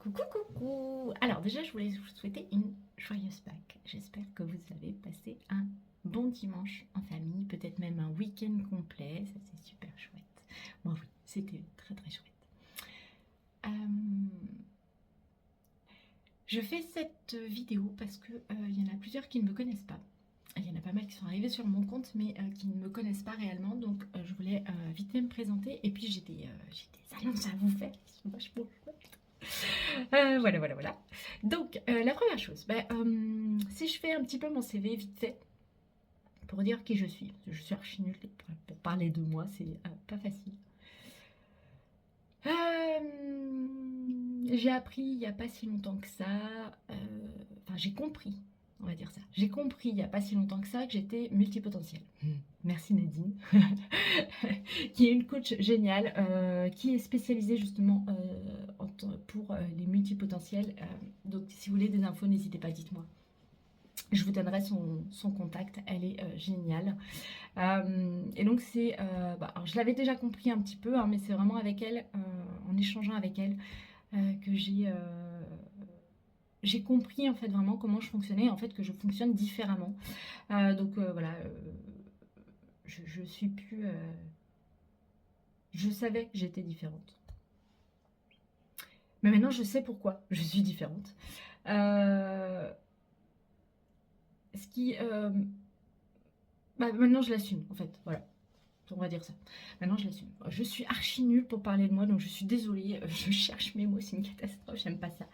Coucou, coucou. Alors déjà, je voulais vous souhaiter une joyeuse Pâques. J'espère que vous avez passé un bon dimanche en famille, peut-être même un week-end complet. Ça, c'est super chouette. Moi, oui, c'était très, très chouette. Euh, je fais cette vidéo parce que il y en a plusieurs qui ne me connaissent pas. Il y en a pas mal qui sont arrivés sur mon compte, mais qui ne me connaissent pas réellement. Donc, je voulais vite fait me présenter. Et puis, j'ai des annonces à vous faire qui sont vachement chouettes. Voilà. Donc, la première chose, si je fais un petit peu mon CV vite fait, pour dire qui je suis, parce que je suis archi nulle pour parler de moi, c'est pas facile. J'ai appris il n'y a pas si longtemps que ça, enfin j'ai compris, on va dire ça, j'ai compris il n'y a pas si longtemps que ça que j'étais multipotentielle. Merci Nadine, qui est une coach géniale, qui est spécialisée justement pour les multipotentiels. Donc si vous voulez des infos, n'hésitez pas, dites-moi. Je vous donnerai son contact, elle est géniale. Et donc c'est, alors je l'avais déjà compris un petit peu, hein, mais c'est vraiment avec elle, en échangeant avec elle, que j'ai compris en fait vraiment comment je fonctionnais, en fait que je fonctionne différemment. Donc voilà, je suis plus, je savais que j'étais différente. Mais maintenant je sais pourquoi je suis différente. Ce qui, maintenant je l'assume en fait, voilà. On va dire ça. Maintenant, je l'assume. Je suis archi nulle pour parler de moi, donc je suis désolée. Je cherche mes mots, c'est une catastrophe, j'aime pas ça.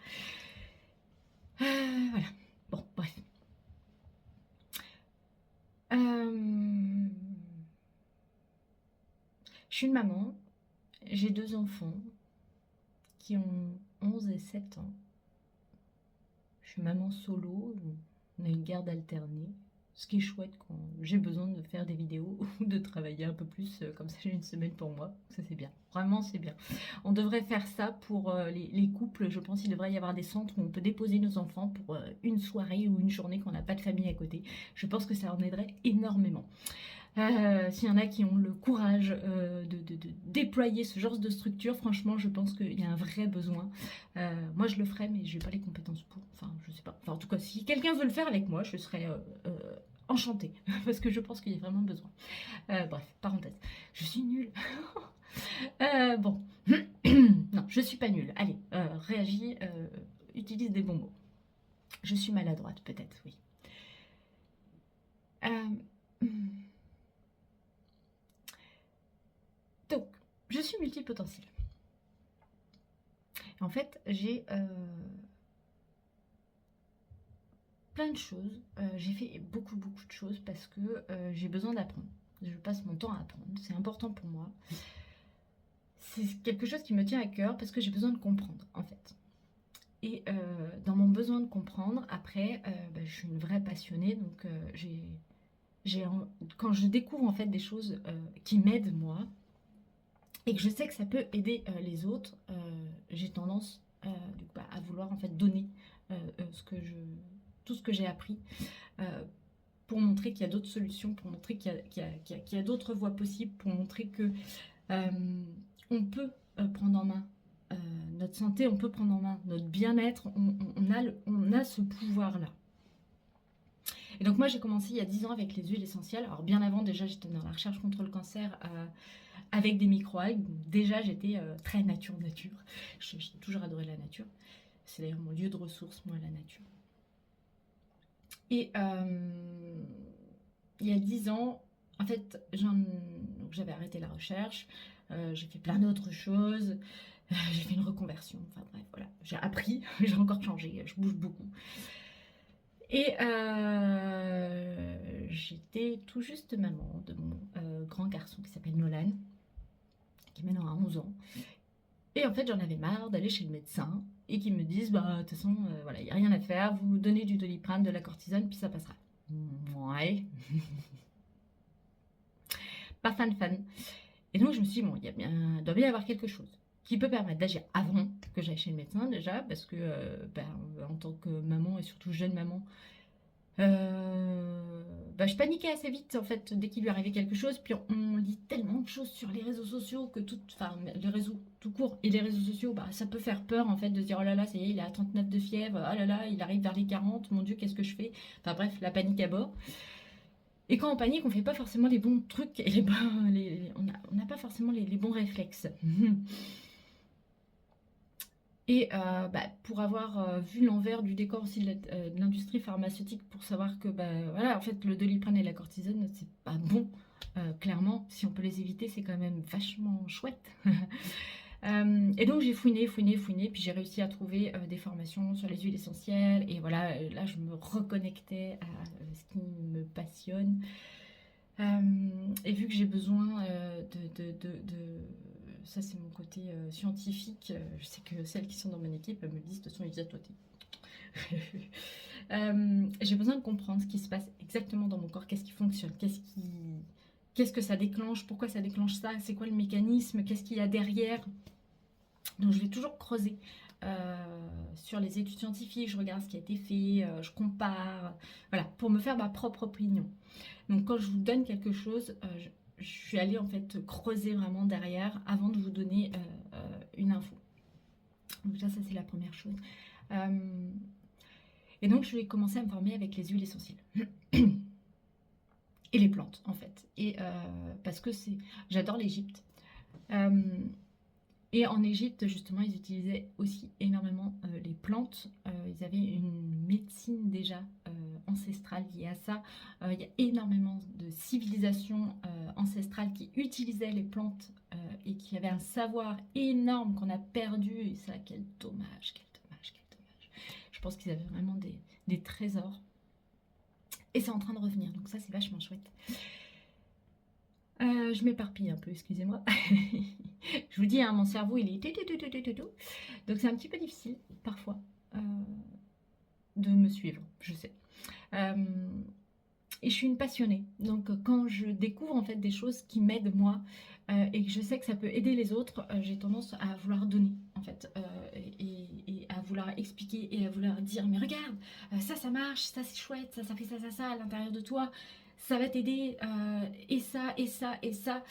Voilà. Bon, bref. Je suis une maman. J'ai 2 enfants qui ont 11 et 7 ans. Je suis maman solo. On a une garde alternée. Ce qui est chouette quand j'ai besoin de faire des vidéos ou de travailler un peu plus, comme ça j'ai une semaine pour moi. Ça c'est bien, vraiment c'est bien. On devrait faire ça pour les couples, je pense qu'il devrait y avoir des centres où on peut déposer nos enfants pour une soirée ou une journée quand on n'a pas de famille à côté. Je pense que ça en aiderait énormément. S'il y en a qui ont le courage de déployer ce genre de structure, franchement, je pense qu'il y a un vrai besoin. Moi, je le ferais, mais je n'ai pas les compétences pour. Enfin, je sais pas. Enfin, en tout cas, si quelqu'un veut le faire avec moi, je serais enchantée, parce que je pense qu'il y a vraiment besoin. Bref, parenthèse. Je suis nulle. Bon. Non, je suis pas nulle. Allez, réagis, utilise des bons mots. Je suis maladroite, peut-être, oui. Donc, je suis multipotentielle. En fait, j'ai plein de choses. J'ai fait beaucoup de choses parce que j'ai besoin d'apprendre. Je passe mon temps à apprendre. C'est important pour moi. C'est quelque chose qui me tient à cœur parce que j'ai besoin de comprendre, en fait. Et dans mon besoin de comprendre, après, je suis une vraie passionnée. Donc, quand je découvre en fait des choses qui m'aident moi, et que je sais que ça peut aider les autres, j'ai tendance à vouloir en fait donner tout ce que j'ai appris pour montrer qu'il y a d'autres solutions, pour montrer qu'il y a d'autres voies possibles, pour montrer que on peut prendre en main notre santé, on peut prendre en main notre bien-être, on a ce pouvoir-là. Et donc moi j'ai commencé il y a 10 ans avec les huiles essentielles. Alors bien avant déjà j'étais dans la recherche contre le cancer avec des micro-algues. Déjà j'étais très nature. J'ai toujours adoré la nature. C'est d'ailleurs mon lieu de ressources, moi, la nature. Et il y a 10 ans, en fait, j'avais arrêté la recherche, j'ai fait plein d'autres choses, j'ai fait une reconversion, enfin bref, voilà. J'ai appris, j'ai encore changé, je bouge beaucoup. Et j'étais tout juste maman de mon grand garçon qui s'appelle Nolan, qui maintenant a 11 ans. Et en fait, j'en avais marre d'aller chez le médecin et qu'ils me disent, de toute façon, voilà, il n'y a rien à faire, vous donnez du Doliprane, de la cortisone, puis ça passera. Ouais. Pas fan. Et donc, je me suis dit, bon, il doit bien y avoir quelque chose qui peut permettre d'agir avant que j'aille chez le médecin déjà, parce que en tant que maman et surtout jeune maman, Je paniquais assez vite en fait dès qu'il lui arrivait quelque chose. Puis on lit tellement de choses sur les réseaux sociaux que enfin les réseaux tout court et les réseaux sociaux, ça peut faire peur en fait de se dire oh là là, ça y est, il est à 39 de fièvre, oh là là, il arrive vers les 40, mon Dieu, qu'est-ce que je fais? Enfin bref, la panique à bord. Et quand on panique, on fait pas forcément les bons trucs et on n'a pas forcément les bons réflexes. Et pour avoir vu l'envers du décor aussi de l'industrie pharmaceutique, pour savoir que voilà, en fait, le Doliprane et la cortisone, c'est pas bon. Clairement, si on peut les éviter, c'est quand même vachement chouette. Et donc j'ai fouiné, puis j'ai réussi à trouver des formations sur les huiles essentielles. Et voilà, là je me reconnectais à ce qui me passionne. Et vu que j'ai besoin ça c'est mon côté scientifique, je sais que celles qui sont dans mon équipe me disent de toute façon Elisa, toi j'ai besoin de comprendre ce qui se passe exactement dans mon corps, qu'est-ce qui fonctionne, qu'est-ce que ça déclenche, pourquoi ça déclenche ça, c'est quoi le mécanisme, qu'est-ce qu'il y a derrière. Donc je vais toujours creuser sur les études scientifiques, je regarde ce qui a été fait, je compare, voilà, pour me faire ma propre opinion. Donc quand je vous donne quelque chose, je suis allée en fait creuser vraiment derrière avant de vous donner une info. Donc ça c'est la première chose. Et donc je vais commencer à me former avec les huiles essentielles. Et les plantes en fait. Et parce que j'adore l'Égypte. Et en Égypte, justement, ils utilisaient aussi énormément les plantes. Ils avaient une médecine déjà ancestrale liée à ça. Il y a énormément de civilisations ancestrales qui utilisaient les plantes et qui avaient un savoir énorme qu'on a perdu. Et ça, quel dommage, quel dommage, quel dommage. Je pense qu'ils avaient vraiment des trésors. Et c'est en train de revenir, donc ça, c'est vachement chouette. Je m'éparpille un peu, excusez-moi. Je vous dis, hein, mon cerveau, il est... Donc c'est un petit peu difficile, parfois, de me suivre, je sais. Et je suis une passionnée. Donc quand je découvre en fait des choses qui m'aident moi, et que je sais que ça peut aider les autres, j'ai tendance à vouloir donner, en fait, et à vouloir expliquer, et à vouloir dire, mais regarde, ça marche, ça c'est chouette, ça fait ça à l'intérieur de toi, ça va t'aider, et ça, et ça, et ça.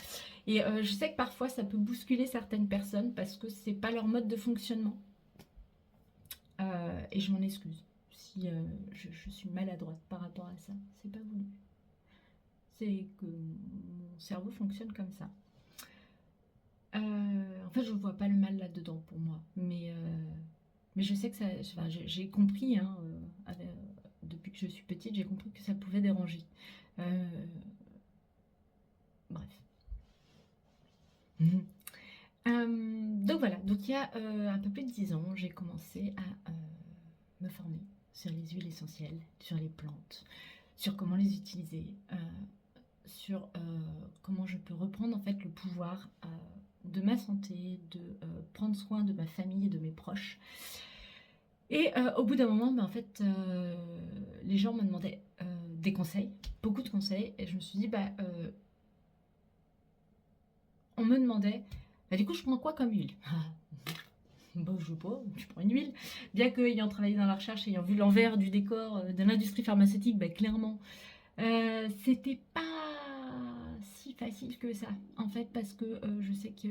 Et je sais que parfois ça peut bousculer certaines personnes parce que c'est pas leur mode de fonctionnement. Et je m'en excuse si je suis maladroite par rapport à ça. C'est pas voulu. C'est que mon cerveau fonctionne comme ça. En fait, je vois pas le mal là-dedans pour moi. Mais je sais que ça. Enfin, j'ai compris, hein, depuis que je suis petite, j'ai compris que ça pouvait déranger. Bref. Donc voilà, donc il y a un peu plus de 10 ans, j'ai commencé à me former sur les huiles essentielles, sur les plantes, sur comment les utiliser, sur comment je peux reprendre en fait le pouvoir de ma santé, de prendre soin de ma famille et de mes proches. Et au bout d'un moment, en fait, les gens me demandaient des conseils, beaucoup de conseils, et je me suis dit, on me demandait, du coup, je prends quoi comme huile? Je sais pas, je prends une huile. Bien qu'ayant travaillé dans la recherche, ayant vu l'envers du décor de l'industrie pharmaceutique, clairement, c'était pas si facile que ça, en fait, parce que je sais que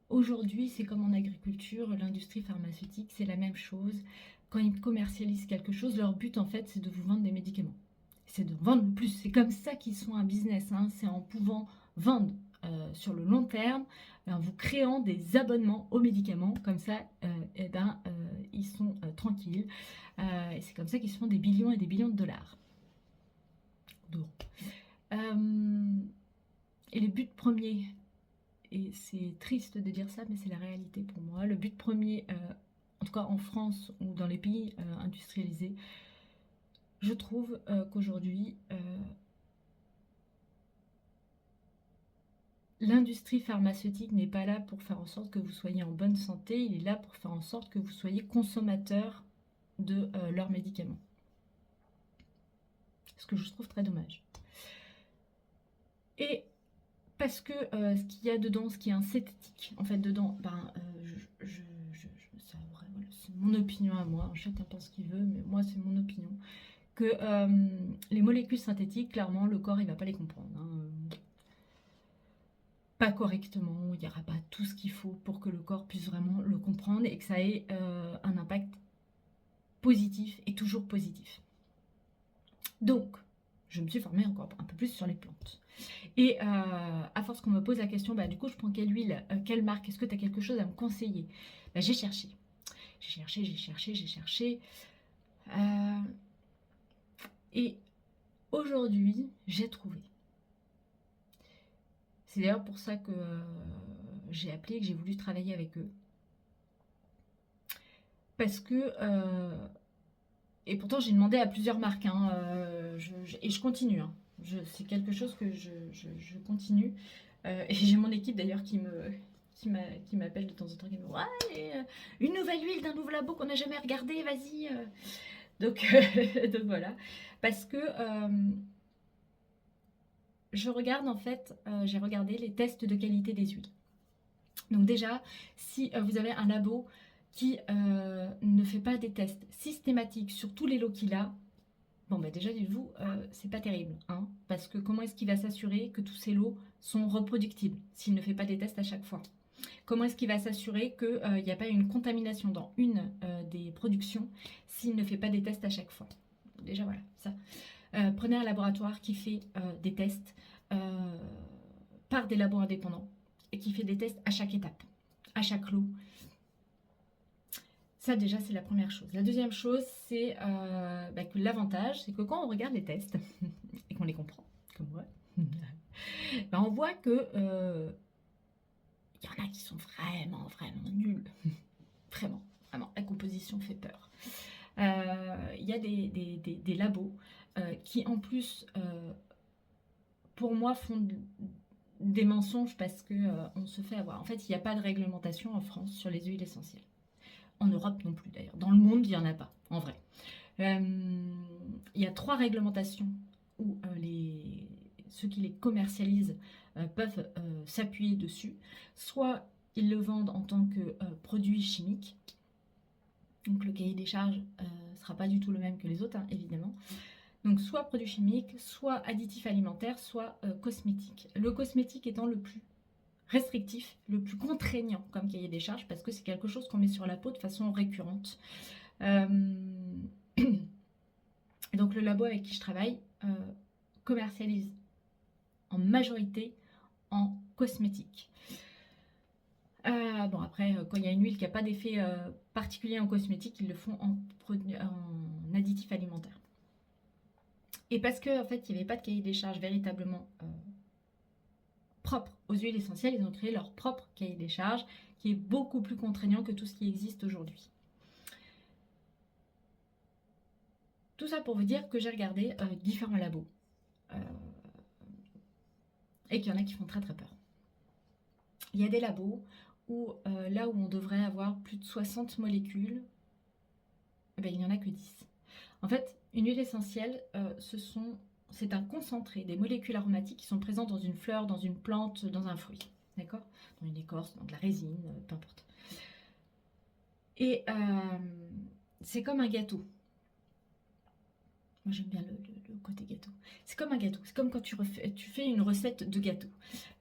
aujourd'hui, c'est comme en agriculture, l'industrie pharmaceutique, c'est la même chose. Quand ils commercialisent quelque chose, leur but, en fait, c'est de vous vendre des médicaments. C'est de vendre le plus. C'est comme ça qu'ils sont un business, hein. C'est en pouvant vendre sur le long terme, en vous créant des abonnements aux médicaments. Comme ça, ils sont tranquilles. Et c'est comme ça qu'ils se font des billions et des billions de dollars. D'euros. Et le but premier, et c'est triste de dire ça, mais c'est la réalité pour moi, le but premier, en tout cas en France ou dans les pays industrialisés, je trouve qu'aujourd'hui, l'industrie pharmaceutique n'est pas là pour faire en sorte que vous soyez en bonne santé, il est là pour faire en sorte que vous soyez consommateur de leurs médicaments. Ce que je trouve très dommage. Et parce que ce qu'il y a dedans, ce qui est un synthétique, en fait, dedans, mon opinion à moi, chacun pense ce qu'il veut, mais moi c'est mon opinion, que les molécules synthétiques, clairement, le corps il va pas les comprendre. Hein. Pas correctement, il n'y aura pas tout ce qu'il faut pour que le corps puisse vraiment le comprendre et que ça ait un impact positif et toujours positif. Donc, je me suis formée encore un peu plus sur les plantes. Et à force qu'on me pose la question, bah, du coup, je prends quelle huile, quelle marque, est-ce que tu as quelque chose à me conseiller? Bah, j'ai cherché. J'ai cherché. Et aujourd'hui, j'ai trouvé. C'est d'ailleurs pour ça que j'ai appelé, que j'ai voulu travailler avec eux. Parce que... et pourtant, j'ai demandé à plusieurs marques. Hein, et je continue. Hein. C'est quelque chose que je continue. Et j'ai mon équipe d'ailleurs qui m'appelle de temps en temps, qui me dit ouais, une nouvelle huile d'un nouveau labo qu'on n'a jamais regardé, vas-y. Donc, donc voilà. Parce que je regarde en fait, j'ai regardé les tests de qualité des huiles. Donc déjà, si vous avez un labo qui ne fait pas des tests systématiques sur tous les lots qu'il a, bon bah déjà dites-vous, c'est pas terrible, hein, parce que comment est-ce qu'il va s'assurer que tous ces lots sont reproductibles s'il ne fait pas des tests à chaque fois? Comment est-ce qu'il va s'assurer qu'il n'y a pas une contamination dans une des productions s'il ne fait pas des tests à chaque fois? Déjà voilà, ça. Prenez un laboratoire qui fait des tests par des labos indépendants et qui fait des tests à chaque étape, à chaque lot. Ça déjà c'est la première chose. La deuxième chose c'est que l'avantage c'est que quand on regarde les tests et qu'on les comprend, comme moi, on voit que y en a qui sont vraiment nuls. Vraiment, la composition fait peur. Il y a des labos qui en plus pour moi font des mensonges parce que on se fait avoir. En fait, il n'y a pas de réglementation en France sur les huiles essentielles. En Europe non plus d'ailleurs. Dans le monde, il n'y en a pas, en vrai. Il y a 3 réglementations où ceux qui les commercialisent peuvent s'appuyer dessus. Soit ils le vendent en tant que produit chimique. Donc le cahier des charges ne sera pas du tout le même que les autres, hein, évidemment. Donc soit produit chimique, soit additif alimentaire, soit cosmétique. Le cosmétique étant le plus restrictif, le plus contraignant comme cahier des charges, parce que c'est quelque chose qu'on met sur la peau de façon récurrente. Donc le labo avec qui je travaille commercialise en majorité en cosmétique. Bon après, quand il y a une huile qui n'a pas d'effet particulier en cosmétique, ils le font en additif alimentaire. Et parce qu'en fait, il n'y avait pas de cahier des charges véritablement propre aux huiles essentielles, ils ont créé leur propre cahier des charges qui est beaucoup plus contraignant que tout ce qui existe aujourd'hui. Tout ça pour vous dire que j'ai regardé différents labos et qu'il y en a qui font très peur. Il y a des labos où là où on devrait avoir plus de 60 molécules, il n'y en a que 10. En fait, une huile essentielle, c'est un concentré des molécules aromatiques qui sont présentes dans une fleur, dans une plante, dans un fruit. D'accord? Dans une écorce, dans de la résine, peu importe. Et c'est comme un gâteau. Moi j'aime bien le côté gâteau. C'est comme un gâteau. C'est comme quand tu fais une recette de gâteau.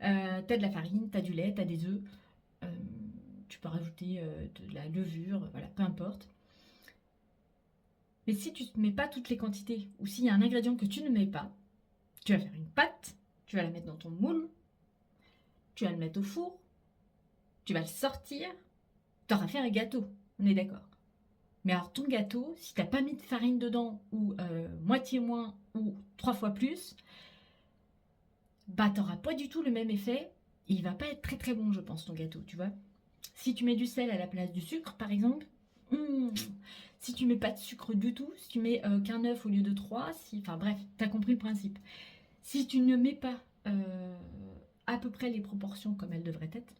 T'as de la farine, t'as du lait, t'as des œufs. Tu peux rajouter de la levure, voilà, peu importe. Mais si tu ne mets pas toutes les quantités, ou s'il y a un ingrédient que tu ne mets pas, tu vas faire une pâte, tu vas la mettre dans ton moule, tu vas le mettre au four, tu vas le sortir, tu auras fait un gâteau, on est d'accord. Mais alors ton gâteau, si tu n'as pas mis de farine dedans, ou moitié moins, ou 3 fois plus, bah tu n'auras pas du tout le même effet, et il va pas être très bon, je pense, ton gâteau, tu vois. Si tu mets du sel à la place du sucre, par exemple, si tu mets pas de sucre du tout, si tu mets qu'un œuf au lieu de 3, enfin bref, tu as compris le principe. Si tu ne mets pas à peu près les proportions comme elles devraient être,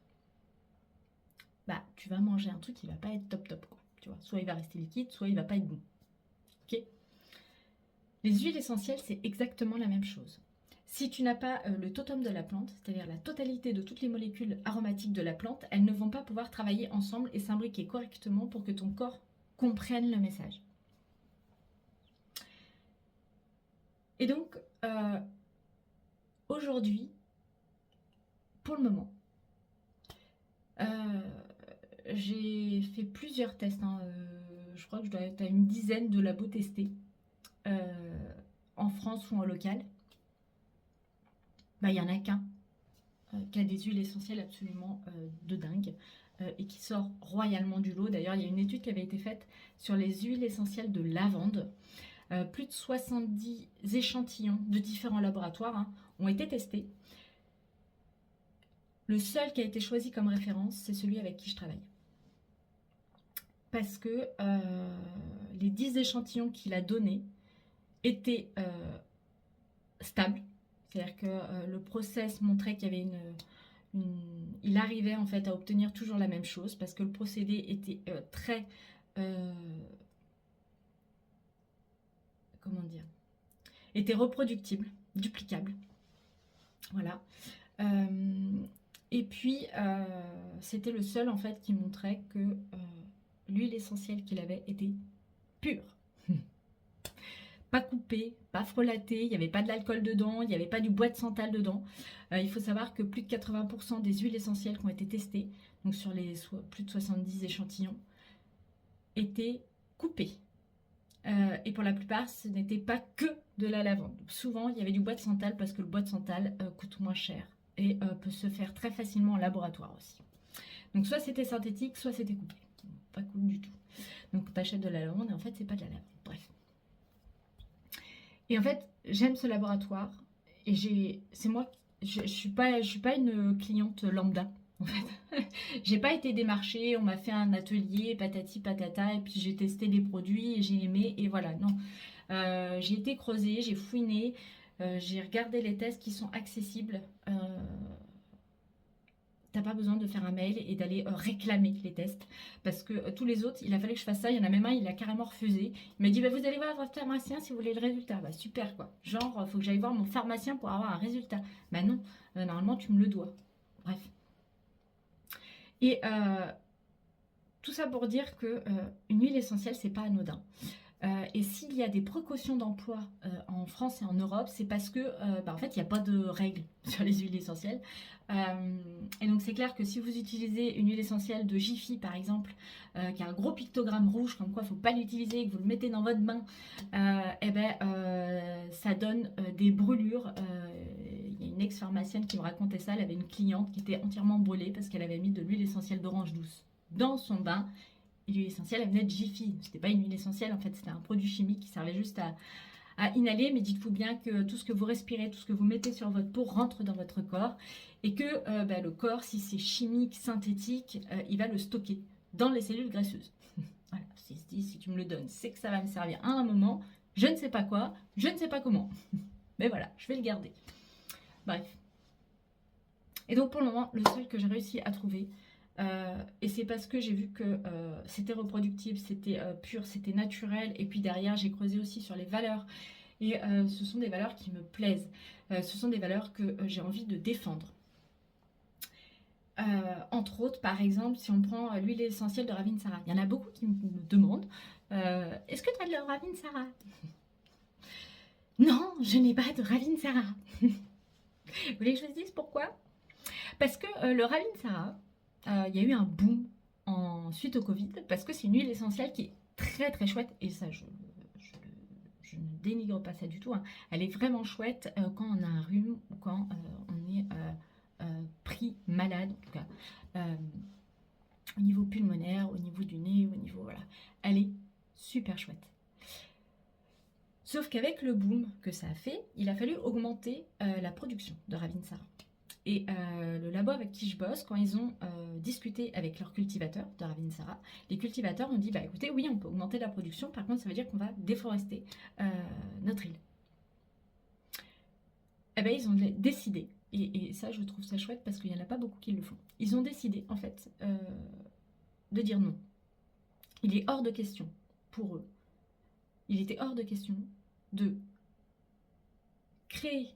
bah tu vas manger un truc qui va pas être top quoi. Tu vois, soit il va rester liquide, soit il va pas être bon. Ok. Les huiles essentielles, c'est exactement la même chose. Si tu n'as pas le totem de la plante, c'est-à-dire la totalité de toutes les molécules aromatiques de la plante, elles ne vont pas pouvoir travailler ensemble et s'imbriquer correctement pour que ton corps comprennent le message. Et donc, aujourd'hui, pour le moment, j'ai fait plusieurs tests. Je crois que je dois être à une dizaine de labos testés en France ou en local. Il n'y en a qu'un qui a des huiles essentielles absolument de dingue et qui sort royalement du lot. D'ailleurs, il y a une étude qui avait été faite sur les huiles essentielles de lavande. Plus de 70 échantillons de différents laboratoires ont été testés. Le seul qui a été choisi comme référence, c'est celui avec qui je travaille. Parce que les 10 échantillons qu'il a donnés étaient stables. C'est-à-dire que le process montrait qu'il y avait il arrivait en fait à obtenir toujours la même chose parce que le procédé était très... comment dire, était reproductible, duplicable. Voilà. Et puis, c'était le seul en fait qui montrait que l'huile essentielle qu'il avait était pure. Pas coupée, pas frelatée, il n'y avait pas de l'alcool dedans, il n'y avait pas du bois de santal dedans. Il faut savoir que plus de 80% des huiles essentielles qui ont été testées, donc sur les plus de 70 échantillons, étaient coupées. Et pour la plupart, ce n'était pas que de la lavande. Souvent, il y avait du bois de santal parce que le bois de santal coûte moins cher et peut se faire très facilement en laboratoire aussi. Donc soit c'était synthétique, soit c'était coupé. Pas cool du tout. Donc t'achètes de la lavande et en fait, c'est pas de la lavande. Bref. Et en fait, j'aime ce laboratoire et c'est moi, je suis pas une cliente lambda. En fait, j'ai pas été démarchée, on m'a fait un atelier patati patata et puis j'ai testé des produits et j'ai aimé et voilà. Non, j'ai été creusée, j'ai fouiné, j'ai regardé les tests qui sont accessibles. T'as pas besoin de faire un mail et d'aller réclamer les tests parce que tous les autres, il a fallu que je fasse ça. Il y en a même un, il a carrément refusé. Il m'a dit vous allez voir votre pharmacien si vous voulez le résultat. Super quoi. Genre, faut que j'aille voir mon pharmacien pour avoir un résultat. Non, normalement tu me le dois. Bref. Et tout ça pour dire que une huile essentielle, c'est pas anodin. Et s'il y a des précautions d'emploi en France et en Europe, c'est parce que en fait, il n'y a pas de règles sur les huiles essentielles. Et donc, c'est clair que si vous utilisez une huile essentielle de Jiffy, par exemple, qui a un gros pictogramme rouge, comme quoi il ne faut pas l'utiliser, que vous le mettez dans votre bain, ça donne des brûlures. Il y a une ex-pharmacienne qui me racontait ça. Elle avait une cliente qui était entièrement brûlée parce qu'elle avait mis de l'huile essentielle d'orange douce dans son bain. L'huile essentielle, elle venait de Jiffy. C'était pas une huile essentielle, en fait, c'était un produit chimique qui servait juste à inhaler. Mais dites-vous bien que tout ce que vous respirez, tout ce que vous mettez sur votre peau rentre dans votre corps. Et que le corps, si c'est chimique, synthétique, il va le stocker dans les cellules graisseuses. Voilà, si tu me le donnes, c'est que ça va me servir à un moment. Je ne sais pas quoi, je ne sais pas comment. Mais voilà, je vais le garder. Bref. Et donc, pour le moment, le seul que j'ai réussi à trouver, et c'est parce que j'ai vu que c'était reproductible, c'était pur, c'était naturel. Et puis derrière, j'ai creusé aussi sur les valeurs. Et ce sont des valeurs qui me plaisent. Ce sont des valeurs que j'ai envie de défendre. Entre autres, par exemple, si on prend l'huile essentielle de Ravinsara. Il y en a beaucoup qui me demandent est-ce que tu as de la Ravinsara? Non, je n'ai pas de Ravinsara. Vous voulez que je vous dise pourquoi? Parce que le Ravinsara, il y a eu un boom suite au Covid, parce que c'est une huile essentielle qui est très très chouette, et ça je ne dénigre pas ça du tout, elle est vraiment chouette quand on a un rhume ou quand on est pris malade, en tout cas au niveau pulmonaire, au niveau du nez, au niveau, voilà, elle est super chouette. Sauf qu'avec le boom que ça a fait, il a fallu augmenter la production de Ravinsara. Et le labo avec qui je bosse, quand ils ont discuté avec leurs cultivateurs de Ravinsara, les cultivateurs ont dit écoutez, oui, on peut augmenter la production, par contre, ça veut dire qu'on va déforester notre île. Ils ont décidé, et ça, je trouve ça chouette parce qu'il n'y en a pas beaucoup qui le font. Ils ont décidé, en fait, de dire non. Il est hors de question pour eux. Il était hors de question de créer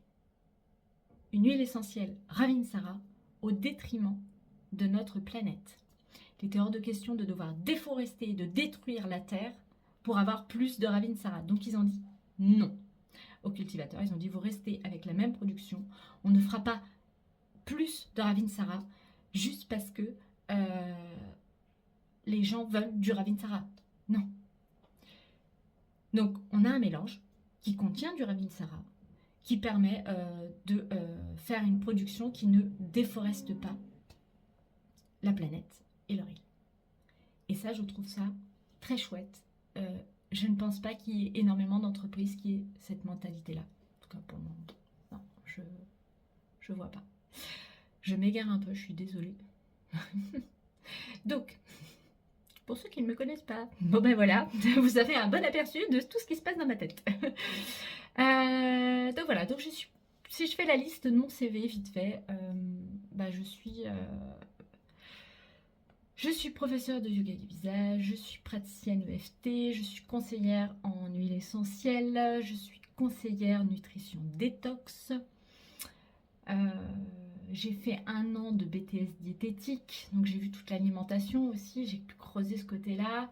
une huile essentielle Ravinsara au détriment de notre planète. Il était hors de question de devoir déforester et de détruire la terre pour avoir plus de Ravinsara. Donc ils ont dit non aux cultivateurs. Ils ont dit vous restez avec la même production. On ne fera pas plus de Ravinsara juste parce que les gens veulent du Ravinsara. Non. Donc on a un mélange qui contient du Ravinsara, qui permet de faire une production qui ne déforeste pas la planète et leur île. Et ça, je trouve ça très chouette. Je ne pense pas qu'il y ait énormément d'entreprises qui aient cette mentalité-là. En tout cas, pour moi, non, je vois pas. Je m'égare un peu, je suis désolée. Donc, pour ceux qui ne me connaissent pas, bon ben voilà, vous avez un bon aperçu de tout ce qui se passe dans ma tête. Donc voilà, donc si je fais la liste de mon CV vite fait, je suis professeure de yoga du visage, je suis praticienne EFT, je suis conseillère en huile essentielle, je suis conseillère nutrition détox. J'ai fait 1 an de BTS diététique, donc j'ai vu toute l'alimentation aussi, j'ai pu creuser ce côté-là.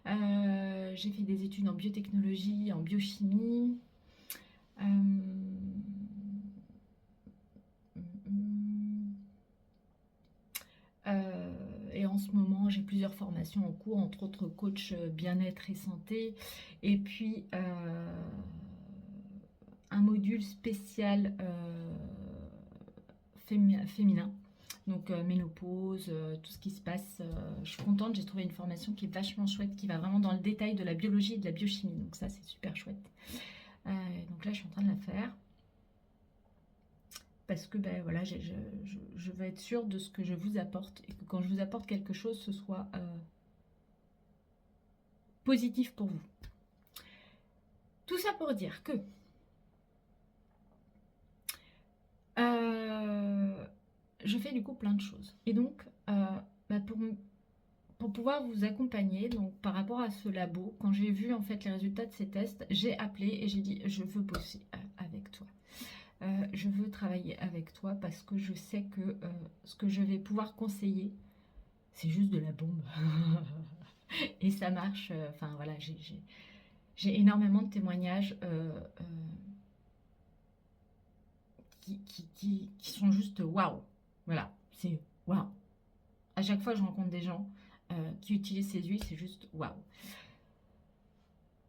J'ai fait des études en biotechnologie, en biochimie. Et en ce moment, j'ai plusieurs formations en cours, entre autres coach bien-être et santé, et puis un module spécial féminin, donc ménopause, tout ce qui se passe. Je suis contente, j'ai trouvé une formation qui est vachement chouette, qui va vraiment dans le détail de la biologie et de la biochimie, donc ça c'est super chouette. Donc là je suis en train de la faire. Parce que ben, voilà, je veux être sûre de ce que je vous apporte et que quand je vous apporte quelque chose, ce soit positif pour vous. Tout ça pour dire que je fais du coup plein de choses. Et donc, pour pouvoir vous accompagner, donc par rapport à ce labo, quand j'ai vu en fait les résultats de ces tests, j'ai appelé et j'ai dit je veux bosser avec toi. Je veux travailler avec toi parce que je sais que ce que je vais pouvoir conseiller, c'est juste de la bombe. Et ça marche. Enfin voilà, j'ai énormément de témoignages qui sont juste waouh. Voilà, c'est waouh. À chaque fois, je rencontre des gens qui utilisent ces huiles, c'est juste waouh.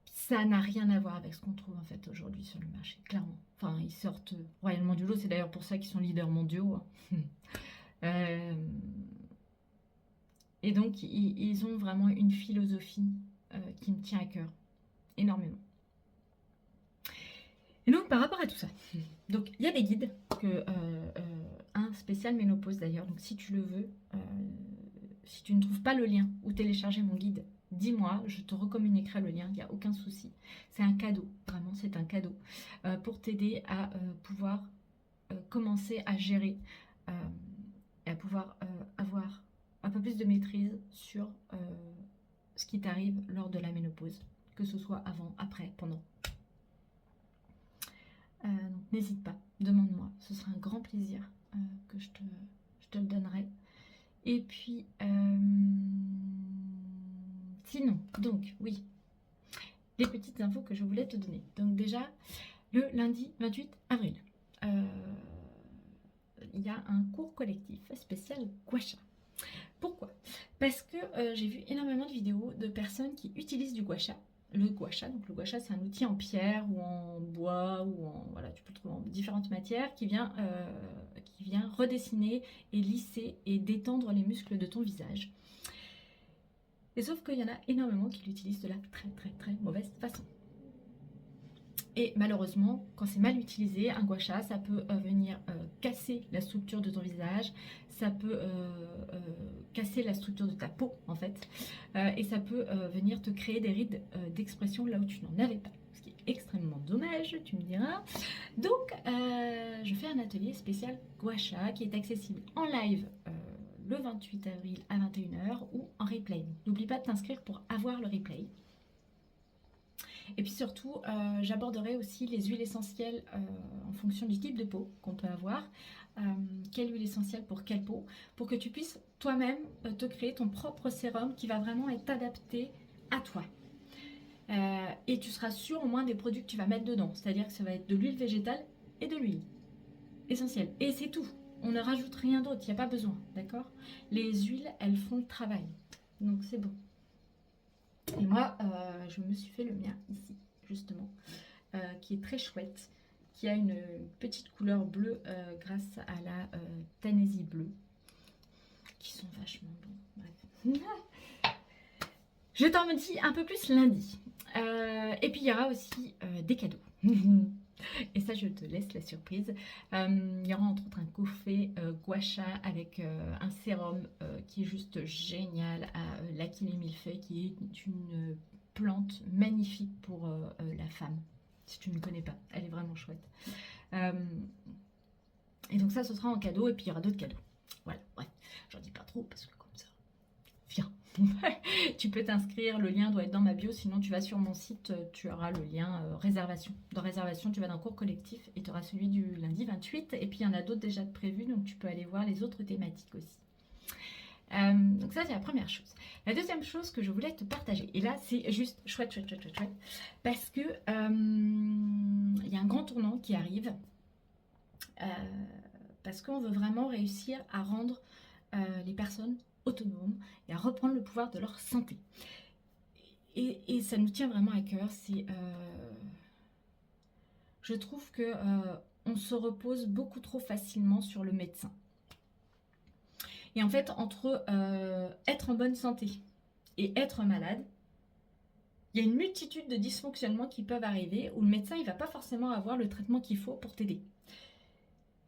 Ça n'a rien à voir avec ce qu'on trouve en fait aujourd'hui sur le marché, clairement. Enfin, ils sortent royalement du lot, c'est d'ailleurs pour ça qu'ils sont leaders mondiaux. Et donc, ils ont vraiment une philosophie qui me tient à cœur, énormément. Et donc, par rapport à tout ça, donc il y a des guides, un spécial ménopause d'ailleurs, donc si tu le veux, si tu ne trouves pas le lien ou télécharger mon guide, dis-moi, je te recommuniquerai le lien, il n'y a aucun souci. C'est un cadeau, vraiment c'est un cadeau, pour t'aider à pouvoir commencer à gérer et à pouvoir avoir un peu plus de maîtrise sur ce qui t'arrive lors de la ménopause, que ce soit avant, après, pendant. Donc n'hésite pas, demande-moi, ce sera un grand plaisir que je te le donnerai. Et puis, sinon, donc oui, les petites infos que je voulais te donner. Donc déjà, le lundi 28 avril, il y a un cours collectif spécial Gua Sha. Pourquoi? Parce que j'ai vu énormément de vidéos de personnes qui utilisent du Gua Sha. Le Gua Sha, donc le Gua Sha, c'est un outil en pierre ou en bois ou en voilà, tu peux le trouver en différentes matières qui vient redessiner et lisser et détendre les muscles de ton visage. Et sauf qu'il y en a énormément qui l'utilisent de la très très très mauvaise façon. Et malheureusement, quand c'est mal utilisé, un Gua Sha, ça peut venir casser la structure de ton visage, ça peut casser la structure de ta peau en fait, et ça peut venir te créer des rides d'expression là où tu n'en avais pas, ce qui est extrêmement dommage, tu me diras. Donc, je fais un atelier spécial Gua Sha qui est accessible en live le 28 avril à 21 h ou en replay. N'oublie pas de t'inscrire pour avoir le replay. Et puis surtout, j'aborderai aussi les huiles essentielles en fonction du type de peau qu'on peut avoir. Quelle huile essentielle pour quelle peau, pour que tu puisses toi-même te créer ton propre sérum qui va vraiment être adapté à toi. Et tu seras sûr au moins des produits que tu vas mettre dedans. C'est-à-dire que ça va être de l'huile végétale et de l'huile essentielle. Et c'est tout. On ne rajoute rien d'autre, il n'y a pas besoin, d'accord? Les huiles, elles font le travail. Donc c'est bon. Et moi, je me suis fait le mien ici, justement, qui est très chouette, qui a une petite couleur bleue grâce à la Tanésie bleue, qui sont vachement bons. Bref. Je t'en dis un peu plus lundi. Et puis il y aura aussi des cadeaux. Et ça, je te laisse la surprise. Il y aura entre autres un coffret gua sha avec un sérum qui est juste génial à l'Achillée millefeuille, qui est une plante magnifique pour la femme. Si tu ne connais pas, elle est vraiment chouette. Et donc ça, ce sera en cadeau. Et puis il y aura d'autres cadeaux. Voilà, bref, j'en dis pas trop parce que comme ça, viens. Tu peux t'inscrire, le lien doit être dans ma bio, sinon tu vas sur mon site, tu auras le lien réservation. Dans réservation, tu vas dans cours collectif et tu auras celui du lundi 28, et puis il y en a d'autres déjà de prévus, donc tu peux aller voir les autres thématiques aussi. Donc ça, c'est la première chose. La deuxième chose que je voulais te partager, et là c'est juste chouette, chouette, chouette, chouette, chouette, parce que il y a un grand tournant qui arrive, parce qu'on veut vraiment réussir à rendre les personnes autonomes et à reprendre le pouvoir de leur santé. Et ça nous tient vraiment à cœur. Je trouve que on se repose beaucoup trop facilement sur le médecin. Et en fait, entre être en bonne santé et être malade, il y a une multitude de dysfonctionnements qui peuvent arriver où le médecin il va pas forcément avoir le traitement qu'il faut pour t'aider.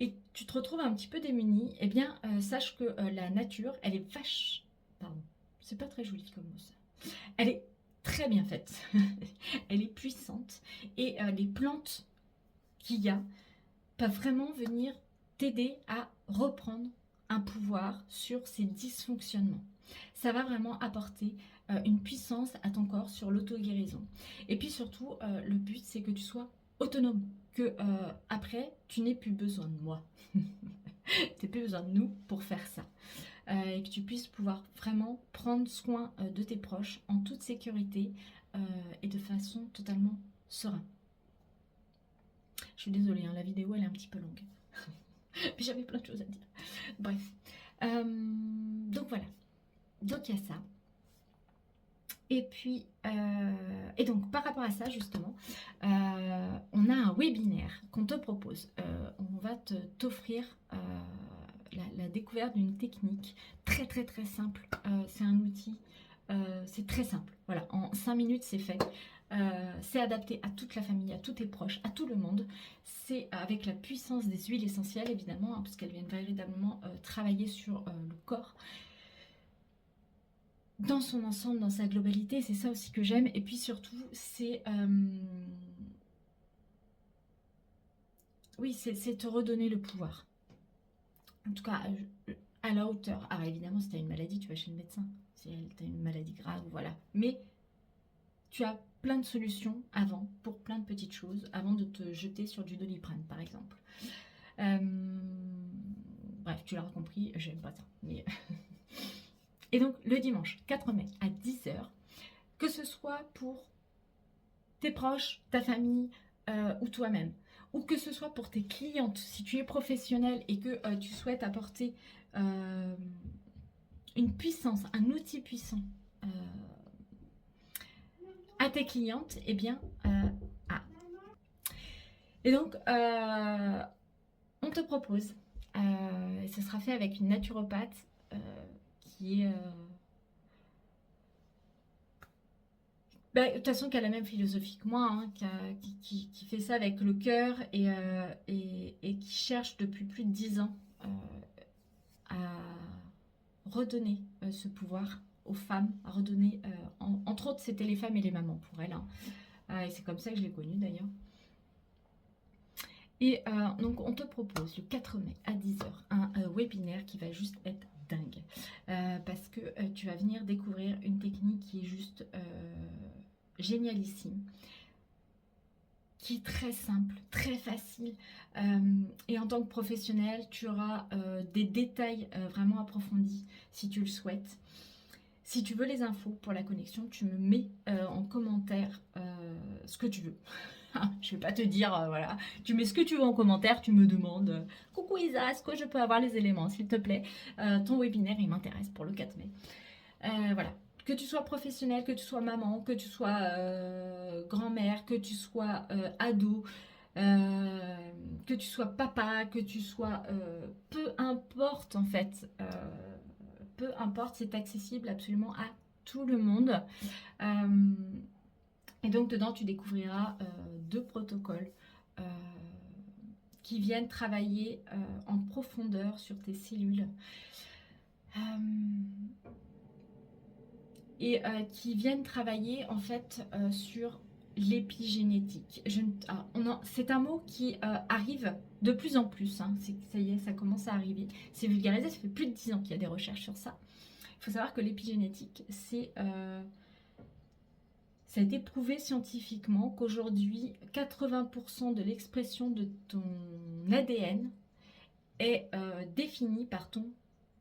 Et tu te retrouves un petit peu démuni, eh bien, sache que la nature, elle est vache... Pardon, c'est pas très joli comme mot ça. Elle est très bien faite. Elle est puissante. Et les plantes qu'il y a peuvent vraiment venir t'aider à reprendre un pouvoir sur ces dysfonctionnements. Ça va vraiment apporter une puissance à ton corps sur l'auto-guérison. Et puis surtout, le but, c'est que tu sois autonome, que après, tu n'aies plus besoin de moi. Tu n'as plus besoin de nous pour faire ça. Et que tu puisses pouvoir vraiment prendre soin de tes proches en toute sécurité et de façon totalement sereine. Je suis désolée, hein, la vidéo elle est un petit peu longue. Mais j'avais plein de choses à dire. Bref. Donc voilà. Donc il y a ça. Et puis, et donc par rapport à ça justement, on a un webinaire qu'on te propose. On va t'offrir la découverte d'une technique très très très simple. C'est un outil, c'est très simple. Voilà, en 5 minutes c'est fait. C'est adapté à toute la famille, à tous tes proches, à tout le monde. C'est avec la puissance des huiles essentielles évidemment, hein, parce qu'elles viennent véritablement travailler sur le corps dans son ensemble, dans sa globalité. C'est ça aussi que j'aime. Et puis surtout, c'est oui, c'est te redonner le pouvoir. En tout cas, à la hauteur. Alors évidemment, si tu as une maladie, tu vas chez le médecin. Si tu as une maladie grave, voilà. Mais tu as plein de solutions avant, pour plein de petites choses, avant de te jeter sur du Doliprane, par exemple. Bref, tu l'auras compris, j'aime pas ça. Mais et donc, le dimanche 4 mai à 10h, que ce soit pour tes proches, ta famille ou toi-même, ou que ce soit pour tes clientes, si tu es professionnel et que tu souhaites apporter une puissance, un outil puissant à tes clientes, eh bien, et donc, on te propose, et ce sera fait avec une naturopathe qui est... de toute façon, qui a la même philosophie que moi, hein, qui fait ça avec le cœur et qui cherche depuis plus de 10 ans à redonner ce pouvoir aux femmes, à redonner, entre autres, c'était les femmes et les mamans pour elle. Hein. Et c'est comme ça que je l'ai connue d'ailleurs. Et donc, on te propose le 4 mai à 10h un webinaire qui va juste être dingue. Parce que tu vas venir découvrir une technique qui est juste génialissime. qui est très simple, très facile. Et en tant que professionnel, tu auras des détails vraiment approfondis si tu le souhaites. Si tu veux les infos pour la connexion, tu me mets en commentaire ce que tu veux. Je vais pas te dire, voilà, tu mets ce que tu veux en commentaire, tu me demandes coucou Isa, est-ce que je peux avoir les éléments, s'il te plaît. Ton webinaire, il m'intéresse pour le 4 mai. Voilà. Que tu sois professionnel, que tu sois maman, que tu sois grand-mère, que tu sois ado, que tu sois papa, que tu sois... peu importe en fait. Peu importe, c'est accessible absolument à tout le monde. Et donc dedans, tu découvriras 2 protocoles qui viennent travailler en profondeur sur tes cellules. Et qui viennent travailler en fait sur l'épigénétique. C'est un mot qui arrive de plus en plus, hein. Ça y est, ça commence à arriver. C'est vulgarisé, ça fait plus de 10 ans qu'il y a des recherches sur ça. Il faut savoir que l'épigénétique, ça a été prouvé scientifiquement qu'aujourd'hui, 80% de l'expression de ton ADN est définie par ton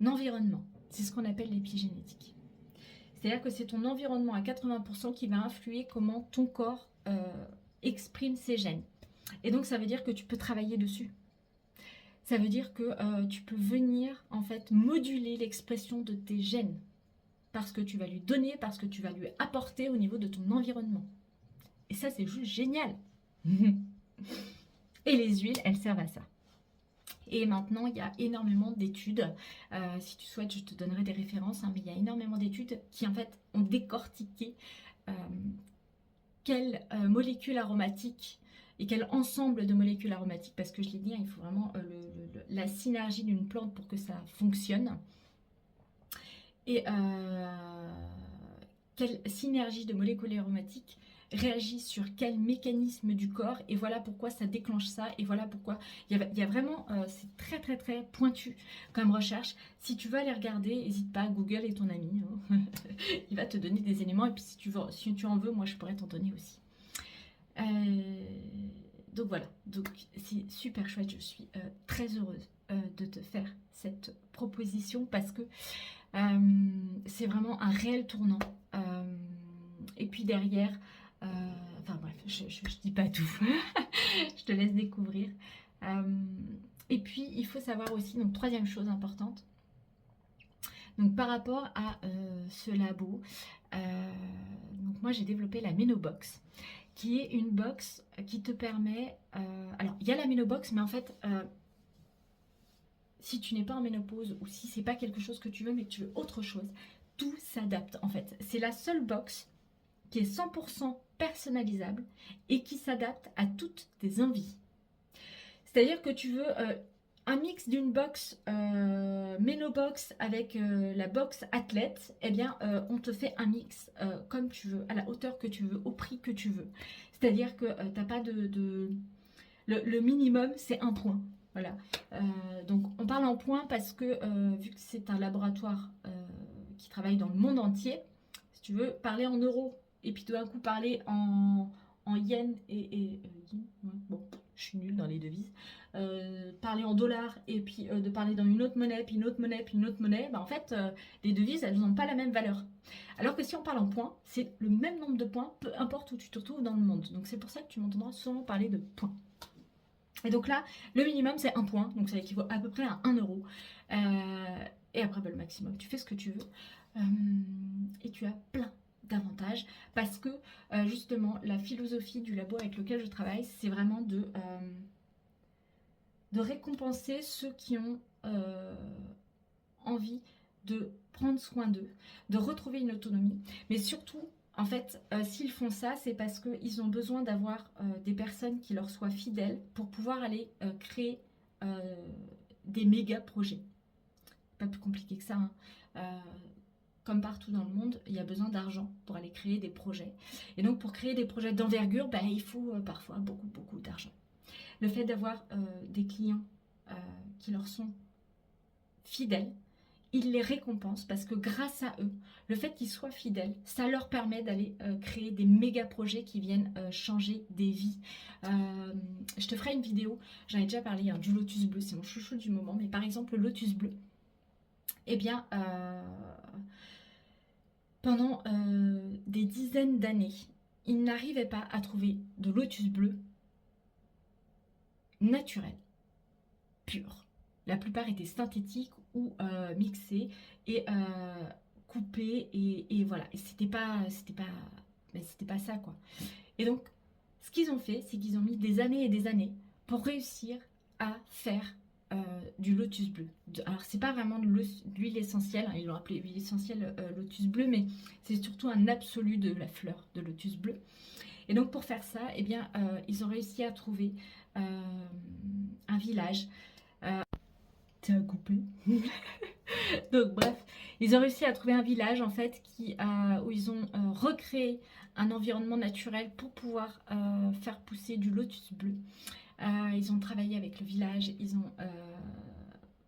environnement. C'est ce qu'on appelle l'épigénétique. C'est-à-dire que c'est ton environnement à 80% qui va influer comment ton corps exprime ses gènes. Et donc ça veut dire que tu peux travailler dessus. Ça veut dire que tu peux venir en fait moduler l'expression de tes gènes. Parce que tu vas lui donner, parce que tu vas lui apporter au niveau de ton environnement. Et ça c'est juste génial. Et les huiles, elles servent à ça. Et maintenant, il y a énormément d'études. Si tu souhaites, je te donnerai des références, hein, mais il y a énormément d'études qui, en fait, ont décortiqué quelles molécules aromatiques et quel ensemble de molécules aromatiques, parce que je l'ai dit, hein, il faut vraiment la synergie d'une plante pour que ça fonctionne. Et quelle synergie de molécules aromatiques réagit sur quel mécanisme du corps, et voilà pourquoi ça déclenche ça, et voilà pourquoi il y a vraiment, c'est très très très pointu comme recherche. Si tu veux aller regarder, n'hésite pas, Google est ton ami, hein. Il va te donner des éléments, et puis si tu en veux, moi je pourrais t'en donner aussi. Donc voilà, donc c'est super chouette, je suis très heureuse de te faire cette proposition, parce que c'est vraiment un réel tournant. Et puis derrière, enfin bref, je dis pas tout. Je te laisse découvrir. Et puis il faut savoir aussi, donc troisième chose importante, donc par rapport à ce labo, donc moi j'ai développé la Ménobox, qui est une box qui te permet, alors il y a la Ménobox, mais en fait si tu n'es pas en ménopause, ou si c'est pas quelque chose que tu veux mais que tu veux autre chose, tout s'adapte en fait. C'est la seule box qui est 100% personnalisable et qui s'adapte à toutes tes envies. C'est-à-dire que tu veux un mix d'une box Ménobox avec la box athlète, eh bien on te fait un mix comme tu veux, à la hauteur que tu veux, au prix que tu veux. C'est-à-dire que t'as pas le minimum, c'est 1 point. Voilà. Donc on parle en points parce que vu que c'est un laboratoire qui travaille dans le monde entier, si tu veux parler en euros et puis tout d'un coup parler en yens et bon, je suis nulle dans les devises, parler en dollars et puis de parler dans une autre monnaie, puis une autre monnaie, puis une autre monnaie, bah en fait les devises elles n'ont pas la même valeur. Alors que si on parle en points, c'est le même nombre de points, peu importe où tu te retrouves dans le monde. Donc c'est pour ça que tu m'entendras souvent parler de points. Et donc là, le minimum c'est 1 point, donc ça équivaut à peu près à 1 euro. Et après bah, le maximum, tu fais ce que tu veux. Et tu as plein d'avantages parce que justement la philosophie du labo avec lequel je travaille, c'est vraiment de récompenser ceux qui ont envie de prendre soin d'eux, de retrouver une autonomie, mais surtout en fait, s'ils font ça, c'est parce qu'ils ont besoin d'avoir des personnes qui leur soient fidèles pour pouvoir aller créer des méga projets. Pas plus compliqué que ça, hein. Comme partout dans le monde, il y a besoin d'argent pour aller créer des projets. Et donc pour créer des projets d'envergure, ben, il faut parfois beaucoup d'argent. Le fait d'avoir des clients qui leur sont fidèles il les récompense parce que grâce à eux, le fait qu'ils soient fidèles, ça leur permet d'aller créer des méga projets qui viennent changer des vies. Je te ferai une vidéo, j'en ai déjà parlé, hein, du lotus bleu, c'est mon chouchou du moment, mais par exemple le lotus bleu, eh bien, pendant des dizaines d'années, ils n'arrivaient pas à trouver de lotus bleu naturel, pur. La plupart étaient synthétiques ou mixés et coupés et voilà. Et c'était pas ça quoi. Et donc, ce qu'ils ont fait, c'est qu'ils ont mis des années et des années pour réussir à faire du lotus bleu. Alors, c'est pas vraiment de l'huile essentielle, hein, ils l'ont appelé huile essentielle lotus bleu, mais c'est surtout un absolu de la fleur de lotus bleu. Et donc, pour faire ça, eh bien, ils ont réussi à trouver un village. T'es à couper. Donc bref, ils ont réussi à trouver un village en fait où ils ont recréé un environnement naturel pour pouvoir faire pousser du lotus bleu. Ils ont travaillé avec le village, ils ont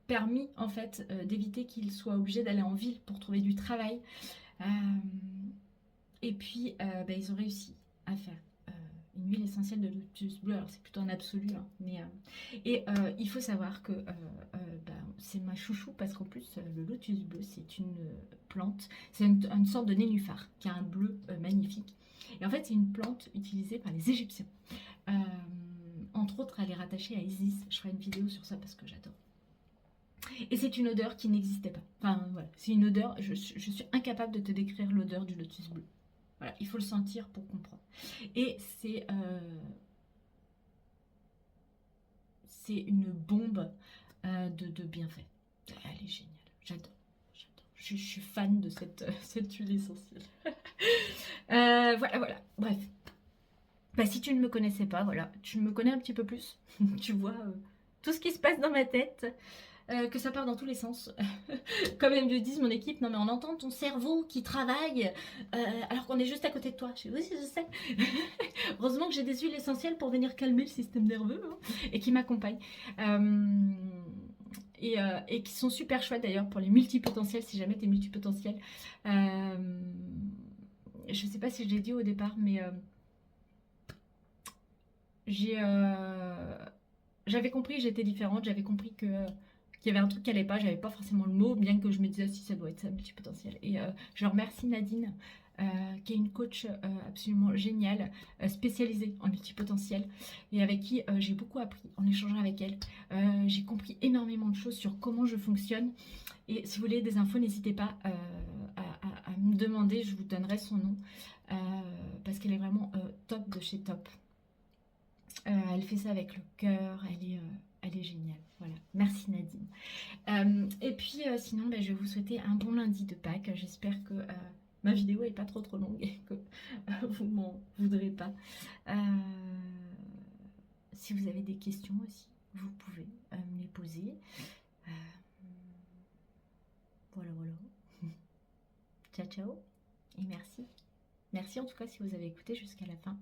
permis en fait d'éviter qu'ils soient obligés d'aller en ville pour trouver du travail. Et puis ils ont réussi à faire une huile essentielle de lotus bleu. Alors c'est plutôt un absolu, hein, mais il faut savoir que c'est ma chouchou parce qu'en plus le lotus bleu c'est une plante, c'est une sorte de nénuphar qui a un bleu magnifique. Et en fait c'est une plante utilisée par les Égyptiens. Entre autres, elle est rattachée à Isis. Je ferai une vidéo sur ça parce que j'adore. Et c'est une odeur qui n'existait pas. Enfin voilà, c'est une odeur. Je suis incapable de te décrire l'odeur du lotus bleu. Voilà, il faut le sentir pour comprendre. Et c'est une bombe de bienfaits. Elle est géniale. J'adore. Je suis fan de cette huile essentielle. Voilà. Bref. Si tu ne me connaissais pas, voilà, tu me connais un petit peu plus. Tu vois tout ce qui se passe dans ma tête. Que ça part dans tous les sens. Comme ils me disent mon équipe, non mais on entend ton cerveau qui travaille alors qu'on est juste à côté de toi. Je dis oui, je sais. Heureusement que j'ai des huiles essentielles pour venir calmer le système nerveux hein, et qui m'accompagnent. Et qui sont super chouettes d'ailleurs pour les multipotentiels, si jamais tu es multipotentiel. Je sais pas si je l'ai dit au départ, mais j'avais compris que j'étais différente, j'avais compris qu'il y avait un truc qui allait pas, j'avais pas forcément le mot, bien que je me disais si ça doit être ça, multipotentiel. Et je remercie Nadine, qui est une coach absolument géniale, spécialisée en multipotentiel, et avec qui j'ai beaucoup appris en échangeant avec elle. J'ai compris énormément de choses sur comment je fonctionne. Et si vous voulez des infos, n'hésitez pas à me demander, je vous donnerai son nom, parce qu'elle est vraiment top de chez top. Elle fait ça avec le cœur, elle est géniale. Voilà, merci Nadine. Et puis sinon, je vais vous souhaiter un bon lundi de Pâques. J'espère que ma vidéo est pas trop longue et que vous m'en voudrez pas. Si vous avez des questions aussi, vous pouvez me les poser. Voilà. Ciao et merci. Merci en tout cas si vous avez écouté jusqu'à la fin.